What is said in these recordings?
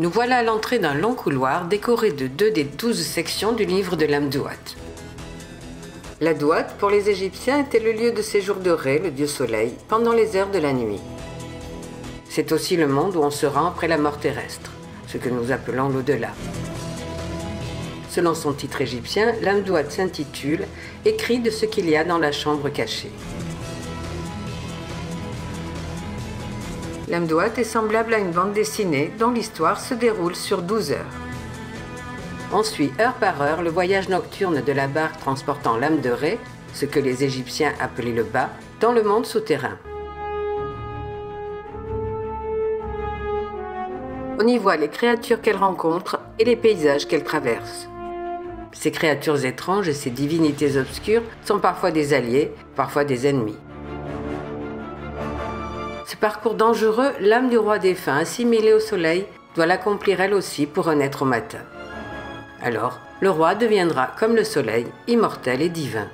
Nous voilà à l'entrée d'un long couloir décoré de 2 des 12 sections du livre de l'Amduat. La Douat, pour les Égyptiens, était le lieu de séjour de Ré, le dieu soleil, pendant les heures de la nuit. C'est aussi le monde où on se rend après la mort terrestre, ce que nous appelons l'au-delà. Selon son titre égyptien, l'Amduat s'intitule « Écrit de ce qu'il y a dans la chambre cachée ». L'Amduat est semblable à une bande dessinée dont l'histoire se déroule sur 12 heures. On suit heure par heure le voyage nocturne de la barque transportant l'âme de Ré, ce que les Égyptiens appelaient le Ba, dans le monde souterrain. On y voit les créatures qu'elle rencontre et les paysages qu'elle traverse. Ces créatures étranges et ces divinités obscures sont parfois des alliés, parfois des ennemis. Ce parcours dangereux, l'âme du roi défunt assimilée au soleil doit l'accomplir elle aussi pour renaître au matin. Alors, le roi deviendra comme le soleil, immortel et divin.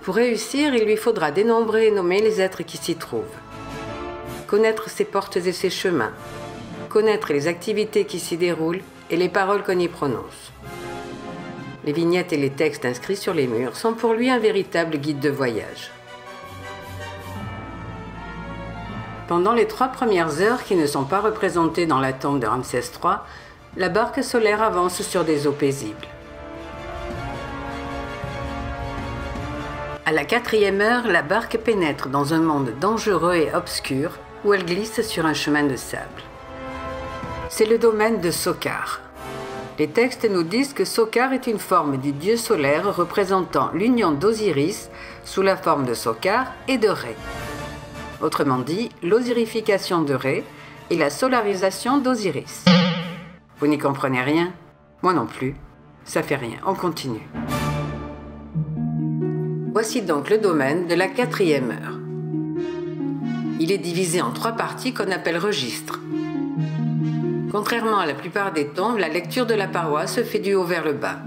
Pour réussir, il lui faudra dénombrer et nommer les êtres qui s'y trouvent. Connaître ses portes et ses chemins, connaître les activités qui s'y déroulent et les paroles qu'on y prononce. Les vignettes et les textes inscrits sur les murs sont pour lui un véritable guide de voyage. Pendant les 3 premières heures qui ne sont pas représentées dans la tombe de Ramsès III, la barque solaire avance sur des eaux paisibles. À la 4e heure, la barque pénètre dans un monde dangereux et obscur où elle glisse sur un chemin de sable. C'est le domaine de Sokar. Les textes nous disent que Sokar est une forme du dieu solaire représentant l'union d'Osiris sous la forme de Sokar et de Ré. Autrement dit, l'osirification de Ré et la solarisation d'Osiris. Vous n'y comprenez rien? Moi non plus. Ça fait rien, on continue. Voici donc le domaine de la 4e heure. Il est divisé en 3 parties qu'on appelle registres. Contrairement à la plupart des tombes, la lecture de la paroi se fait du haut vers le bas.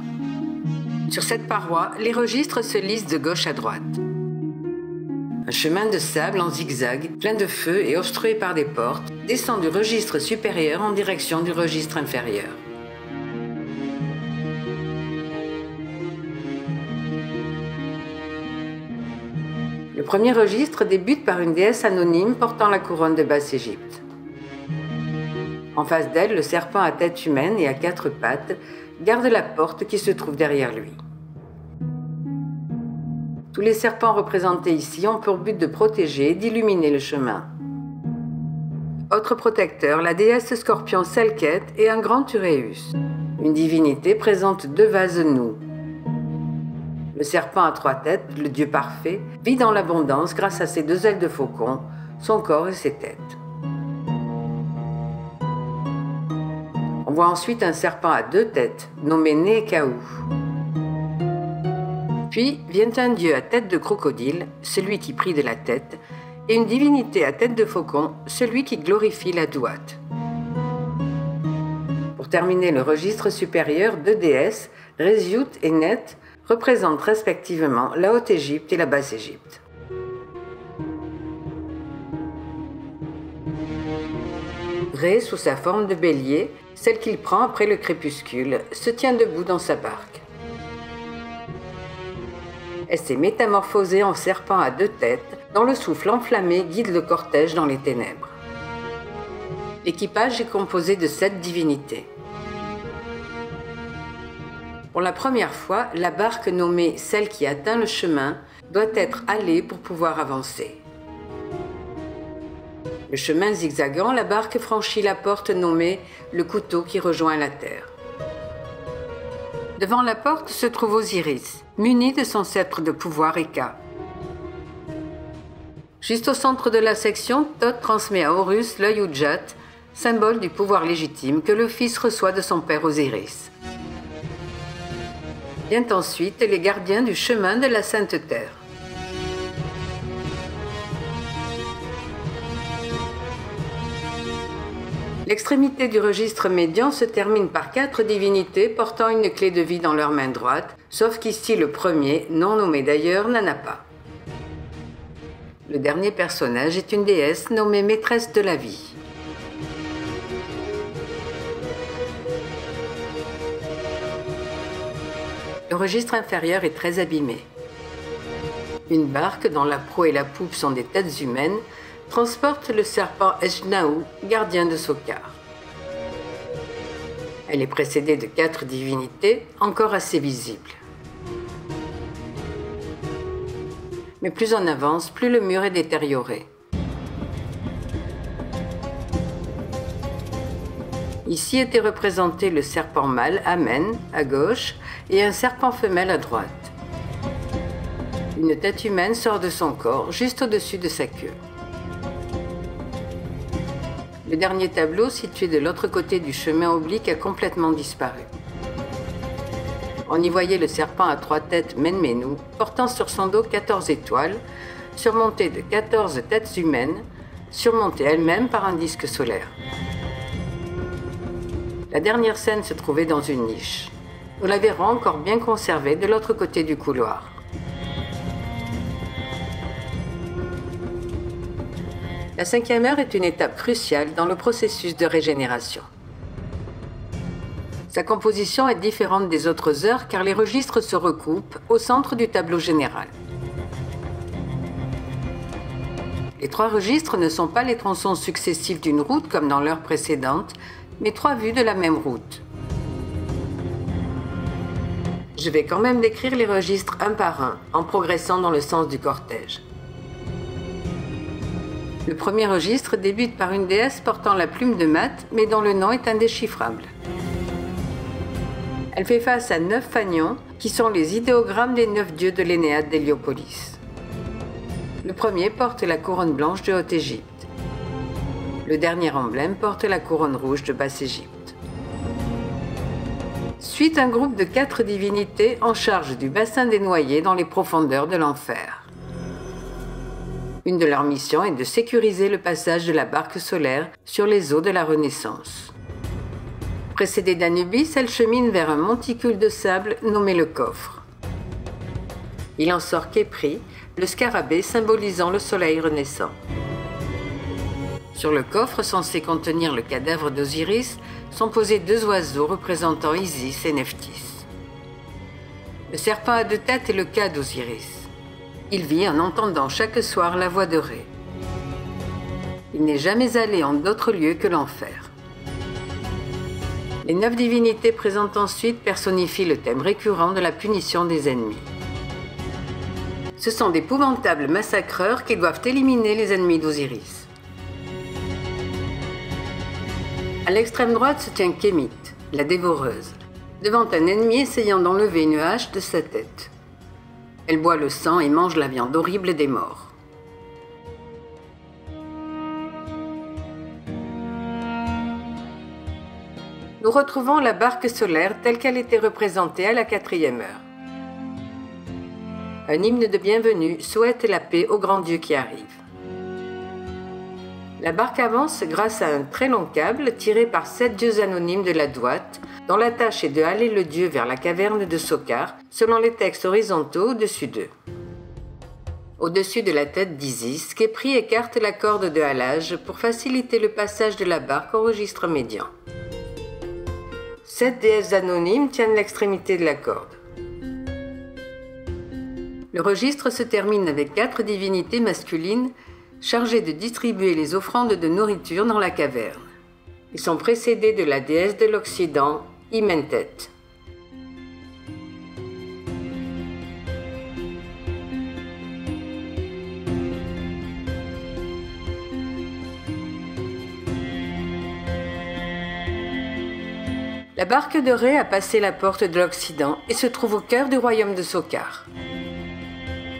Sur cette paroi, les registres se lisent de gauche à droite. Un chemin de sable en zigzag, plein de feu et obstrué par des portes, descend du registre supérieur en direction du registre inférieur. Le premier registre débute par une déesse anonyme portant la couronne de Basse-Égypte. En face d'elle, le serpent à tête humaine et à 4 pattes garde la porte qui se trouve derrière lui. Tous les serpents représentés ici ont pour but de protéger et d'illuminer le chemin. Autre protecteur, la déesse scorpion Selket et un grand Uréus. Une divinité présente 2 vases nus. Le serpent à 3 têtes, le dieu parfait, vit dans l'abondance grâce à ses 2 ailes de faucon, son corps et ses têtes. On voit ensuite un serpent à 2 têtes, nommé Nékaou. Puis vient un dieu à tête de crocodile, celui qui prie de la tête, et une divinité à tête de faucon, celui qui glorifie la Douat. Pour terminer le registre supérieur, 2 déesses, Reziout et Net, représentent respectivement la Haute-Égypte et la Basse-Égypte. Ré, sous sa forme de bélier, celle qu'il prend après le crépuscule, se tient debout dans sa barque. Elle s'est métamorphosée en serpent à 2 têtes, dont le souffle enflammé guide le cortège dans les ténèbres. L'équipage est composé de 7 divinités. Pour la première fois, la barque nommée celle qui atteint le chemin doit être halée pour pouvoir avancer. Le chemin zigzagant, la barque franchit la porte nommée le couteau qui rejoint la terre. Devant la porte se trouve Osiris, muni de son sceptre de pouvoir Eka. Juste au centre de la section, Thoth transmet à Horus l'œil Udjat, symbole du pouvoir légitime que le fils reçoit de son père Osiris. Viennent ensuite les gardiens du chemin de la Sainte Terre. L'extrémité du registre médian se termine par 4 divinités portant une clé de vie dans leur main droite, sauf qu'ici le premier, non nommé d'ailleurs, n'en a pas. Le dernier personnage est une déesse nommée maîtresse de la vie. Le registre inférieur est très abîmé. Une barque, dont la proue et la poupe sont des têtes humaines, transporte le serpent Ejnaou, gardien de Sokar. Elle est précédée de 4 divinités, encore assez visibles. Mais plus on avance, plus le mur est détérioré. Ici était représenté le serpent mâle Amen à gauche et un serpent femelle à droite. Une tête humaine sort de son corps, juste au-dessus de sa queue. Le dernier tableau, situé de l'autre côté du chemin oblique, a complètement disparu. On y voyait le serpent à 3 têtes Menmenou, portant sur son dos 14 étoiles, surmontées de 14 têtes humaines, surmontées elles-mêmes par un disque solaire. La dernière scène se trouvait dans une niche. Nous la verrons encore bien conservée de l'autre côté du couloir. La 5e heure est une étape cruciale dans le processus de régénération. Sa composition est différente des autres heures car les registres se recoupent au centre du tableau général. Les 3 registres ne sont pas les tronçons successifs d'une route comme dans l'heure précédente, mais 3 vues de la même route. Je vais quand même décrire les registres un par un, en progressant dans le sens du cortège. Le premier registre débute par une déesse portant la plume de mat, mais dont le nom est indéchiffrable. Elle fait face à 9 fanions, qui sont les idéogrammes des 9 dieux de l'Énéade d'Héliopolis. Le premier porte la couronne blanche de Haute-Égypte. Le dernier emblème porte la couronne rouge de Basse-Égypte. Suit un groupe de 4 divinités en charge du bassin des noyés dans les profondeurs de l'enfer. Une de leurs missions est de sécuriser le passage de la barque solaire sur les eaux de la Renaissance. Précédée d'Anubis, elle chemine vers un monticule de sable nommé le coffre. Il en sort Képri, le scarabée symbolisant le soleil renaissant. Sur le coffre, censé contenir le cadavre d'Osiris, sont posés 2 oiseaux représentant Isis et Nephthys. Le serpent à 2 têtes est le cas d'Osiris. Il vit en entendant chaque soir la voix de Ré. Il n'est jamais allé en d'autre lieu que l'enfer. Les 9 divinités présentes ensuite personnifient le thème récurrent de la punition des ennemis. Ce sont d'épouvantables massacreurs qui doivent éliminer les ennemis d'Osiris. À l'extrême droite se tient Kémit, la dévoreuse, devant un ennemi essayant d'enlever une hache de sa tête. Elle boit le sang et mange la viande horrible des morts. Nous retrouvons la barque solaire telle qu'elle était représentée à la 4e heure. Un hymne de bienvenue souhaite la paix au grand Dieu qui arrive. La barque avance grâce à un très long câble tiré par 7 dieux anonymes de la Douate, dont la tâche est de haler le dieu vers la caverne de Sokar, selon les textes horizontaux au-dessus d'eux. Au-dessus de la tête d'Isis, Képri écarte la corde de halage pour faciliter le passage de la barque au registre médian. 7 déesses anonymes tiennent l'extrémité de la corde. Le registre se termine avec 4 divinités masculines chargées de distribuer les offrandes de nourriture dans la caverne. Ils sont précédés de la déesse de l'Occident, Imentet. La barque de Ré a passé la porte de l'Occident et se trouve au cœur du royaume de Sokar.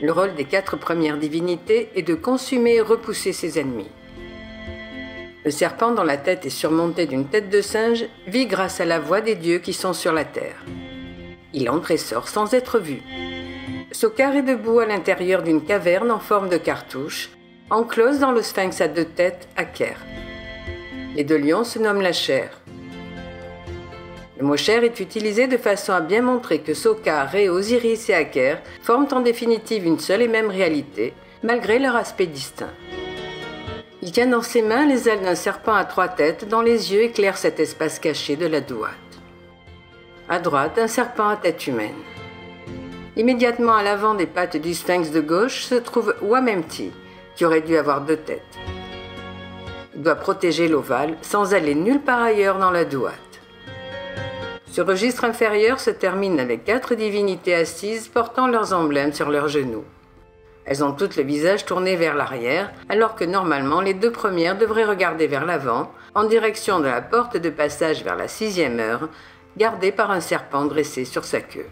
Le rôle des 4 premières divinités est de consumer et repousser ses ennemis. Le serpent dont la tête est surmontée d'une tête de singe vit grâce à la voix des dieux qui sont sur la terre. Il entre et sort sans être vu. Sokar est debout à l'intérieur d'une caverne en forme de cartouche, enclose dans le sphinx à 2 têtes, Aker. Les 2 lions se nomment la chair. Le mot chair est utilisé de façon à bien montrer que Sokar, Ré, Osiris et Aker forment en définitive une seule et même réalité, malgré leur aspect distinct. Il tient dans ses mains les ailes d'un serpent à 3 têtes dont les yeux éclairent cet espace caché de la Douate. À droite, un serpent à tête humaine. Immédiatement à l'avant des pattes du sphinx de gauche se trouve Wamemti, qui aurait dû avoir 2 têtes. Il doit protéger l'ovale sans aller nulle part ailleurs dans la Duat. Ce registre inférieur se termine avec 4 divinités assises portant leurs emblèmes sur leurs genoux. Elles ont toutes le visage tourné vers l'arrière, alors que normalement les 2 premières devraient regarder vers l'avant, en direction de la porte de passage vers la 6e heure, gardée par un serpent dressé sur sa queue.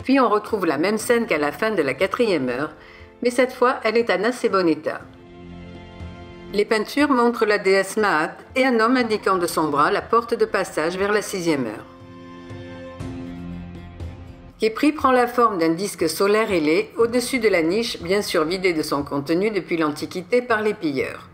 Puis on retrouve la même scène qu'à la fin de la 4e heure, mais cette fois elle est en assez bon état. Les peintures montrent la déesse Maat et un homme indiquant de son bras la porte de passage vers la 6e heure. Khépri prend la forme d'un disque solaire ailé au-dessus de la niche, bien sûr vidée de son contenu depuis l'Antiquité par les pilleurs.